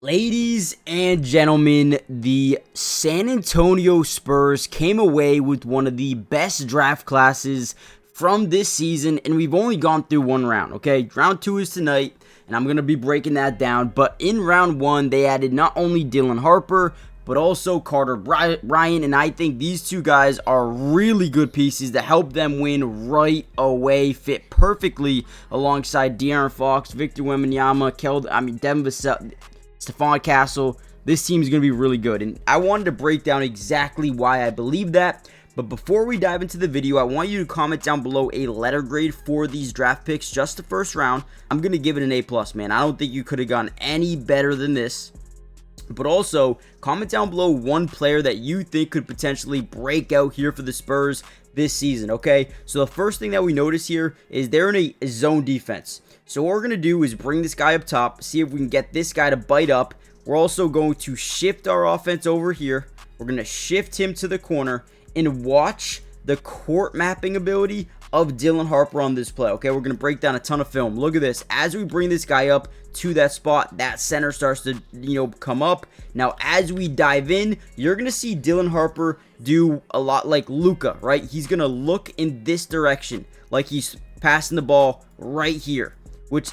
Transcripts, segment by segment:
Ladies and gentlemen, the San Antonio Spurs came away with one of the best draft classes from this season, and we've only gone through one round, okay? Round 2 is tonight, and I'm going to be breaking that down, but in round 1, they added not only Dylan Harper, but also Carter Bryant, and I think these two guys are really good pieces to help them win right away, fit perfectly alongside De'Aaron Fox, Victor Wembanyama, Devin Vassell, Stephon Castle. This team is going to be really good, and I wanted to break down exactly why I believe that. But before we dive into the video, I want you to comment down below a letter grade for these draft picks, just the first round. I'm going to give it an A+, man. I don't think you could have gone any better than this. But also, comment down below one player that you think could potentially break out here for the Spurs this season, okay? So the first thing that we notice here is they're in a zone defense. So what we're going to do is bring this guy up top, see if we can get this guy to bite up. We're also going to shift our offense over here. We're going to shift him to the corner and watch the court mapping ability of Dylan Harper on this play. Okay, we're going to break down a ton of film. Look at this. As we bring this guy up to that spot, that center starts to, come up. Now, as we dive in, you're going to see Dylan Harper do a lot like Luka, right? He's going to look in this direction like he's passing the ball right here, which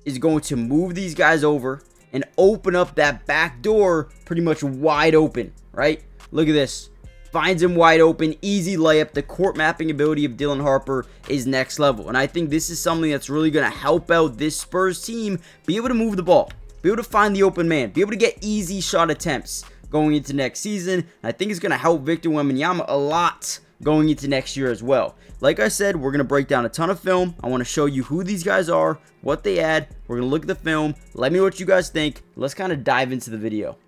is going to move these guys over and open up that back door pretty much wide open, right? Look at this. Finds him wide open, easy layup. The court mapping ability of Dylan Harper is next level. And I think this is something that's really going to help out this Spurs team be able to move the ball, be able to find the open man, be able to get easy shot attempts going into next season. And I think it's going to help Victor Wembanyama a lot going into next year as well. Like I said, we're going to break down a ton of film. I want to show you who these guys are, what they add. We're going to look at the film. Let me know what you guys think. Let's kind of dive into the video.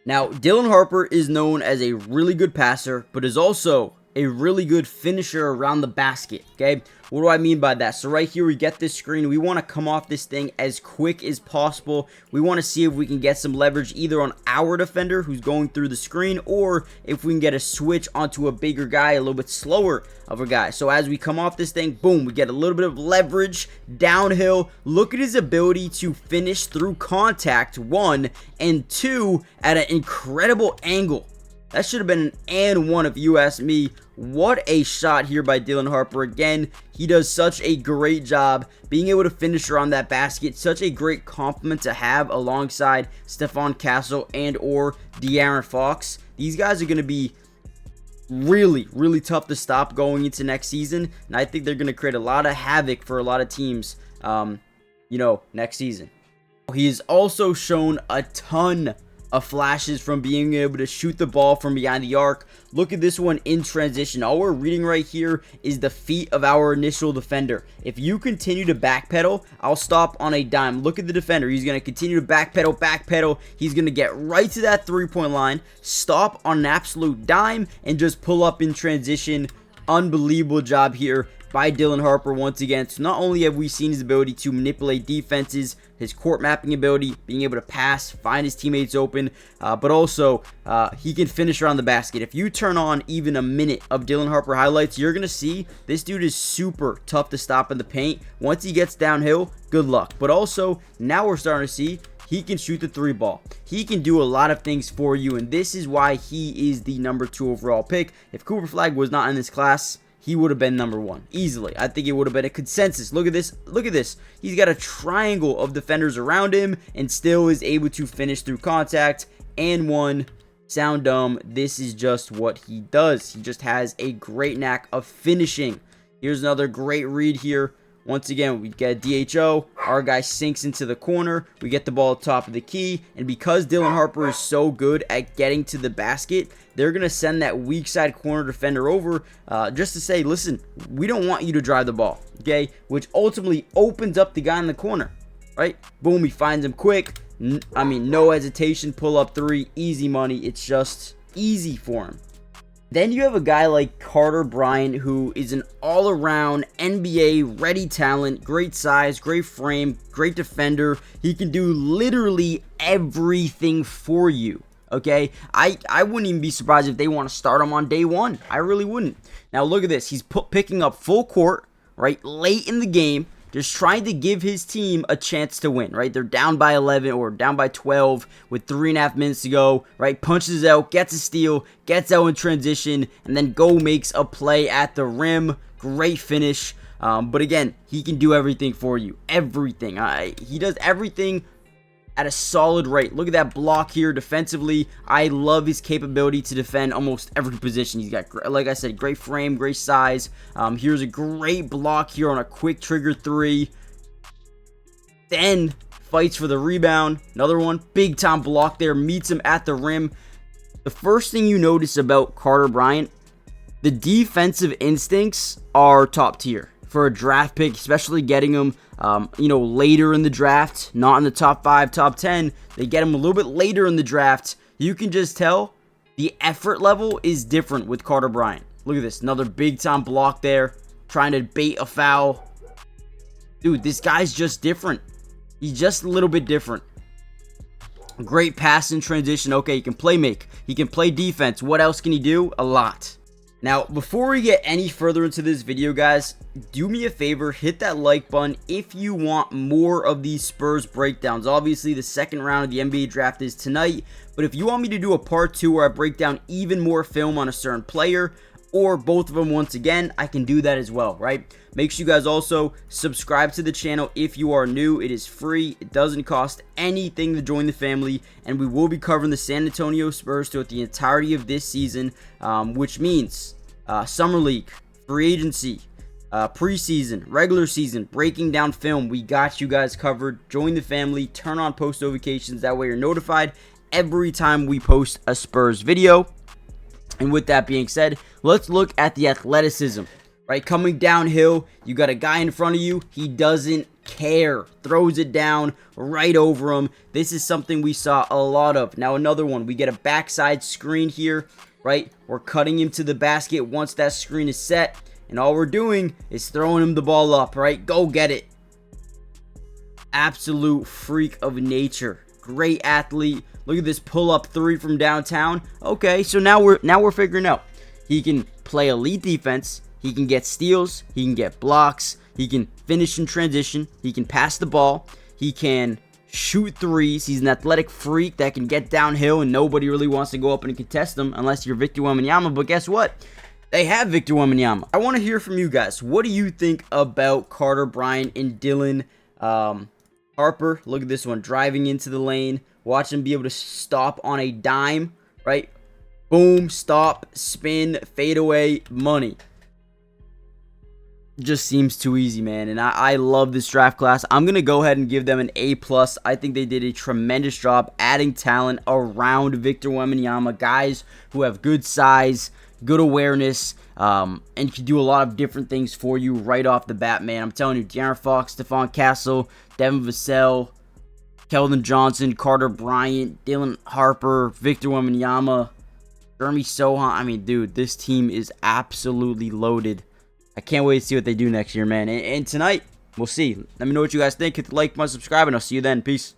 Now, Dylan Harper is known as a really good passer, but is also a really good finisher around the basket, okay? What do I mean by that? So right here, we get this screen. We want to come off this thing as quick as possible. We want to see if we can get some leverage either on our defender who's going through the screen, or if we can get a switch onto a bigger guy, a little bit slower of a guy. So as we come off this thing, boom, we get a little bit of leverage downhill. Look at his ability to finish through contact, 1, and 2, at an incredible angle. That should have been an and 1 if you ask me. What a shot here by Dylan Harper. Again, he does such a great job being able to finish around that basket. Such a great compliment to have alongside Stephon Castle and or De'Aaron Fox. These guys are going to be really, really tough to stop going into next season. And I think they're going to create a lot of havoc for a lot of teams, next season. He's also shown a ton of flashes from being able to shoot the ball from behind the arc. Look at this one in transition. All we're reading right here is the feet of our initial defender. If you continue to backpedal, I'll stop on a dime. Look at the defender. He's going to continue to backpedal. He's going to get right to that three-point line, stop on an absolute dime, and just pull up in transition. Unbelievable job here by Dylan Harper once again. So not only have we seen his ability to manipulate defenses, his court mapping ability, being able to pass, find his teammates open, but also he can finish around the basket. If you turn on even a minute of Dylan Harper highlights, you're going to see this dude is super tough to stop in the paint. Once he gets downhill, good luck. But also, now we're starting to see he can shoot the 3 ball. He can do a lot of things for you, and this is why he is the number 2 overall pick. If Cooper Flagg was not in this class, he would have been number 1 easily. I think it would have been a consensus. Look at this. Look at this. He's got a triangle of defenders around him and still is able to finish through contact. And 1. Sound dumb. This is just what he does. He just has a great knack of finishing. Here's another great read here. Once again, we get a DHO. Our guy sinks into the corner. We get the ball at the top of the key. And because Dylan Harper is so good at getting to the basket, they're going to send that weak side corner defender over just to say, listen, we don't want you to drive the ball, okay? Which ultimately opens up the guy in the corner, right? Boom, he finds him quick. No hesitation, pull up 3, easy money. It's just easy for him. Then you have a guy like Carter Bryant, who is an all-around NBA ready talent, great size, great frame, great defender. He can do literally everything for you, okay? I wouldn't even be surprised if they want to start him on day 1. I really wouldn't. Now look at this. He's picking up full court, right, late in the game. just trying to give his team a chance to win, right? They're down by 11 or down by 12 with 3.5 minutes to go, right? Punches out, gets a steal, gets out in transition, and then makes a play at the rim. Great finish. But again, he can do everything for you. Everything. He does everything at a solid rate. Look at that block here defensively. I love his capability to defend almost every position. He's got, like I said, great frame, great size. Here's a great block here on a quick trigger 3. Then fights for the rebound. Another one. Big time block there. Meets him at the rim. The first thing you notice about Carter Bryant, the defensive instincts are top tier for a draft pick, especially getting him, later in the draft, not in the top 5, top 10. They get him a little bit later in the draft. You can just tell the effort level is different with Carter Bryant. Look at this. Another big time block there, trying to bait a foul. Dude, this guy's just different. He's just a little bit different. Great pass in transition. Okay, he can play make. He can play defense. What else can he do? A lot. Now, before we get any further into this video, guys, do me a favor, hit that like button if you want more of these Spurs breakdowns. Obviously, the second round of the NBA draft is tonight, but if you want me to do a part 2 where I break down even more film on a certain player, or both of them once again, I can do that as well, right? Make sure you guys also subscribe to the channel if you are new. It is free. It doesn't cost anything to join the family, and we will be covering the San Antonio Spurs throughout the entirety of this season, which means Summer League, free agency, preseason, regular season, breaking down film. We got you guys covered. Join the family. Turn on post notifications. That way you're notified every time we post a Spurs video. And with that being said, let's look at the athleticism, right? Coming downhill, you got a guy in front of you. He doesn't care. Throws it down right over him. This is something we saw a lot of. Now another one. We get a backside screen here, right? We're cutting him to the basket once that screen is set. And all we're doing is throwing him the ball up, right? Go get it. Absolute freak of nature. Great athlete. Look at this pull-up 3 from downtown. Okay, so now we're figuring out. He can play elite defense. He can get steals. He can get blocks. He can finish in transition. He can pass the ball. He can shoot threes. He's an athletic freak that can get downhill, and nobody really wants to go up and contest him unless you're Victor Wembanyama. But guess what? They have Victor Wembanyama. I want to hear from you guys. What do you think about Carter Bryant and Dylan Harper? Look at this one. Driving into the lane. Watch him be able to stop on a dime, right? Boom, stop, spin, fade away, money. Just seems too easy, man. And I love this draft class. I'm going to go ahead and give them an A+. I think they did a tremendous job adding talent around Victor Wembanyama. Guys who have good size, good awareness, and can do a lot of different things for you right off the bat, man. I'm telling you, De'Aaron Fox, Stephon Castle, Devin Vassell, Keldon Johnson, Carter Bryant, Dylan Harper, Victor Wembanyama, Jeremy Sohan. I mean, dude, this team is absolutely loaded. I can't wait to see what they do next year, man. And tonight, we'll see. Let me know what you guys think. Hit the like button, subscribe, and I'll see you then. Peace.